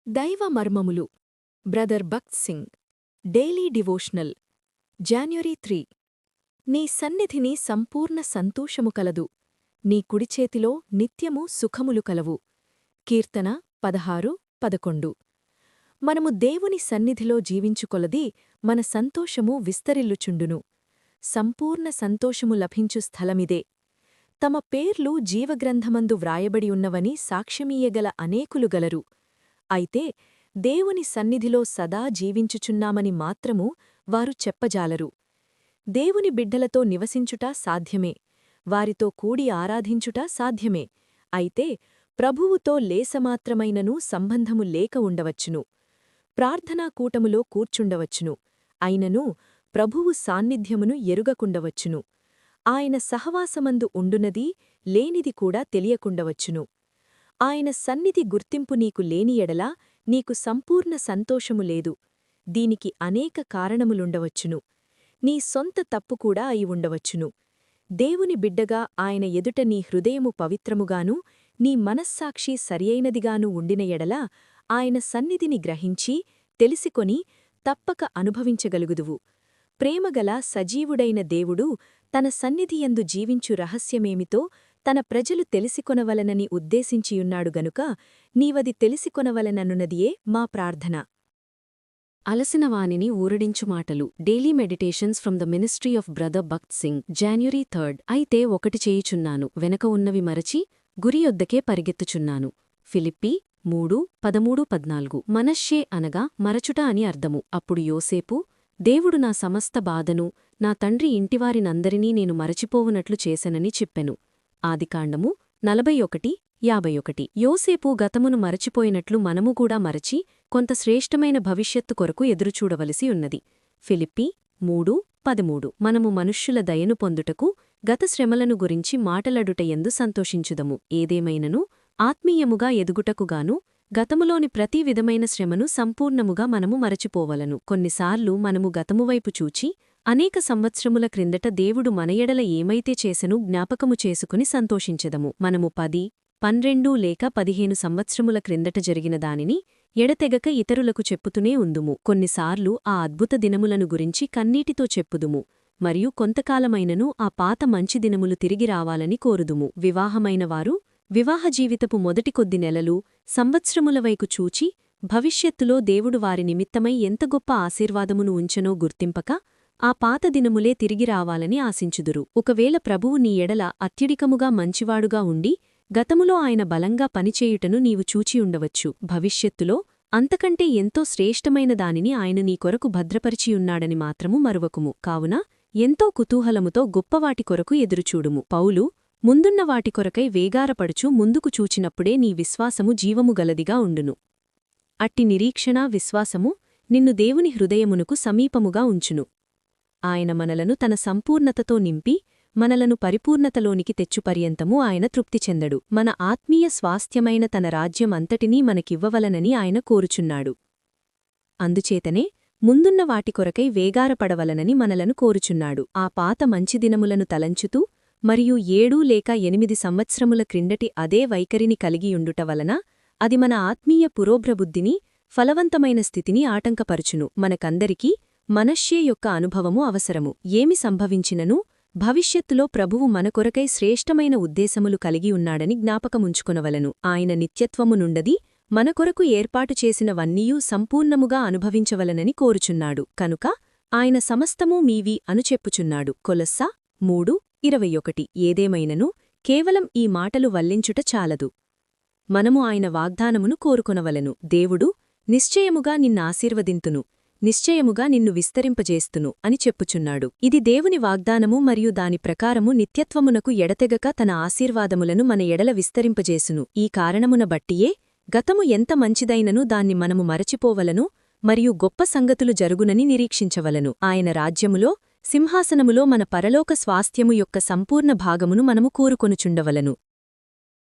దైవ మర్మములు brother Bhakt Singh daily devotional January 3 నీ సన్నిధిని సంపూర్ణ సంతోషము కలదు నీ కుడిచేతిలో నిత్యము సుఖములు కలవు కీర్తన 16:11 మనము దేవుని సన్నిధిలో జీవించుకొలది మన సంతోషము విస్తరిల్లుచుండును సంపూర్ణ సంతోషము లభించు స్థలమిదే తమ పేర్లు జీవగ్రంథమందు వ్రాయబడి ఉన్నవని సాక్ష్యమీయగల అనేకులు గలరు అయితే దేవుని సన్నిధిలో సదా జీవించుచున్నామని మాత్రము వారు చెప్పజాలరు దేవుని బిడ్డలతో నివసించుట సాధ్యమే వారితో కూడి ఆరాధించుట సాధ్యమే అయితే ప్రభువుతో లేసమాత్రమైననూ సంబంధము లేక ఉండవచ్చును ప్రార్థనా కూటములో కూర్చుండవచ్చును అయిననూ ప్రభువు సాన్నిధ్యమును ఎరుగకుండవచ్చును ఆయన సహవాసమందు ఉండునదీ లేనిది కూడా తెలియకుండవచ్చును ఆయన సన్నిధి గుర్తింపు నీకు లేని ఎడలా నీకు సంపూర్ణ సంతోషము లేదు దీనికి అనేక కారణములుండవచ్చును నీ సొంత తప్పుకూడా అయి ఉండవచ్చును దేవుని బిడ్డగా ఆయన ఎదుట నీ హృదయము పవిత్రముగానూ నీ మనస్సాక్షి సరియైనదిగానూ ఉండిన ఎడలా ఆయన సన్నిధిని గ్రహించి తెలిసికొని తప్పక అనుభవించగలుగుదువు ప్రేమగల సజీవుడైన దేవుడు తన సన్నిధియందు జీవించు రహస్యమేమితో తన ప్రజలు తెలిసికొనవలనని ఉద్దేశించియున్నాడు గనుక నీవది తెలిసికొనవలననున్నదియే మా ప్రార్థన అలసినవానిని ఊరడించు మాటలు daily meditations from the ministry of brother Bhakt Singh January 3 అయితే ఒకటి చేయుచున్నాను వెనక ఉన్నవి మరచి గురియొద్దకే పరిగెత్తుచున్నాను ఫిలిప్పీ 3:13-14 మనశ్శే అనగా మరచుట అని అర్థము అప్పుడు యోసేపు దేవుడు నా సమస్త బాధను నా తండ్రి ఇంటివారినందరినీ నేను మరచిపోవునట్లు చేసెనని చెప్పెను ఆదికాండము 41:51 యోసేపు గతమును మరచిపోయినట్లు మనము కూడా మరచి కొంత శ్రేష్టమైన భవిష్యత్తు కొరకు ఎదురుచూడవలసి ఉన్నది ఫిలిప్పీ 3:13 మనము మనుష్యుల దయను పొందుటకు గత శ్రమలను గురించి మాటలడుటయందు సంతోషించుదము ఏదేమైనను ఆత్మీయముగా ఎదుగుటకుగాను గతములోని ప్రతి విధమైన శ్రమను సంపూర్ణముగా మనము మరచిపోవలను కొన్నిసార్లు మనము గతమువైపు చూచి అనేక సంవత్సరముల క్రిందట దేవుడు మన ఎడల ఏమైతే చేసెను జ్ఞాపకము చేసుకుని సంతోషించెదము మనము 10, 12 లేక 15 సంవత్సరముల క్రిందట జరిగిన దానిని ఎడతెగక ఇతరులకు చెప్పుతూనే ఉందుము కొన్నిసార్లు ఆ అద్భుత దినములను గురించి కన్నీటితో చెప్పుదుము మరియు కొంతకాలమైనను ఆ పాత మంచి దినములు తిరిగి రావాలని కోరుదుము వివాహమైనవారు వివాహ జీవితపు మొదటి కొద్ది నెలలు సంవత్సరముల వైపు చూచి భవిష్యత్తులో దేవుడు వారి నిమిత్తమై ఎంత గొప్ప ఆశీర్వాదమును ఉంచెనో గుర్తింపక ఆ పాత దినములే తిరిగి రావాలని ఆశించుదురు ఒకవేళ ప్రభువు నీ ఎడల అత్యధికముగా మంచివాడుగా ఉండి గతములో ఆయన బలంగా పనిచేయుటను నీవు చూచియుండవచ్చు భవిష్యత్తులో అంతకంటే ఎంతో శ్రేష్టమైన దానిని ఆయన నీ కొరకు భద్రపరిచియున్నాడని మాత్రము మరువకుము కావున ఎంతో కుతూహలముతో గొప్పవాటి కొరకు ఎదురుచూడుము పౌలు ముందున్న వాటి కొరకై వేగారపడుచు ముందుకు చూచినప్పుడే నీ విశ్వాసము జీవము గలదిగా ఉండును అట్టి నిరీక్షణ విశ్వాసము నిన్ను దేవుని హృదయమునకు సమీపముగా ఉంచును ఆయన మనలను తన సంపూర్ణతతో నింపి మనలను పరిపూర్ణతలోనికి తెచ్చుపర్యంతము ఆయన తృప్తి చెందడు మన ఆత్మీయ స్వాస్థ్యమైన తన రాజ్యం అంతటినీ మనకివ్వవలనని ఆయన కోరుచున్నాడు అందుచేతనే ముందున్న వాటి కొరకై వేగారపడవలనని మనలను కోరుచున్నాడు ఆ పాత మంచి దినములను తలంచుతూ మరియు 7 లేక 8 సంవత్సరముల క్రిందటి అదే వైఖరిని కలిగియుండుట వలన అది మన ఆత్మీయ పురోభ్రబుద్ధిని ఫలవంతమైన స్థితిని ఆటంకపరుచును మనకందరికీ మనశ్శే యొక్క అనుభవము అవసరము ఏమి సంభవించిననూ భవిష్యత్తులో ప్రభువు మన కొరకై శ్రేష్టమైన ఉద్దేశములు కలిగియున్నాడని జ్ఞాపకముంచుకొనవలను ఆయన నిత్యత్వము నుండది మన కొరకు ఏర్పాటు చేసినవన్నీయూ సంపూర్ణముగా అనుభవించవలనని కోరుచున్నాడు కనుక ఆయన సమస్తమూ మీవి అనుచెప్పుచున్నాడు కొలస్సా 3:21 ఏదేమైనను కేవలం ఈ మాటలు వల్లించుట చాలదు మనము ఆయన వాగ్దానమును కోరుకొనవలెను దేవుడు నిశ్చయముగా నిన్నాశీర్వదింతును నిశ్చయముగా నిన్ను విస్తరింపజేస్తును అని చెప్పుచున్నాడు ఇది దేవుని వాగ్దానము మరియు దాని ప్రకారము నిత్యత్వమునకు ఎడతెగక తన ఆశీర్వాదములను మన ఎడల విస్తరింపజేసును ఈ కారణమున బట్టియే గతము ఎంత మంచిదైనను దాన్ని మనము మరచిపోవలను మరియు గొప్ప సంగతులు జరుగునని నిరీక్షించవలను ఆయన రాజ్యములో సింహాసనములో మన పరలోక స్వాస్థ్యము యొక్క సంపూర్ణ భాగమును మనము కోరుకొనుచుండవలను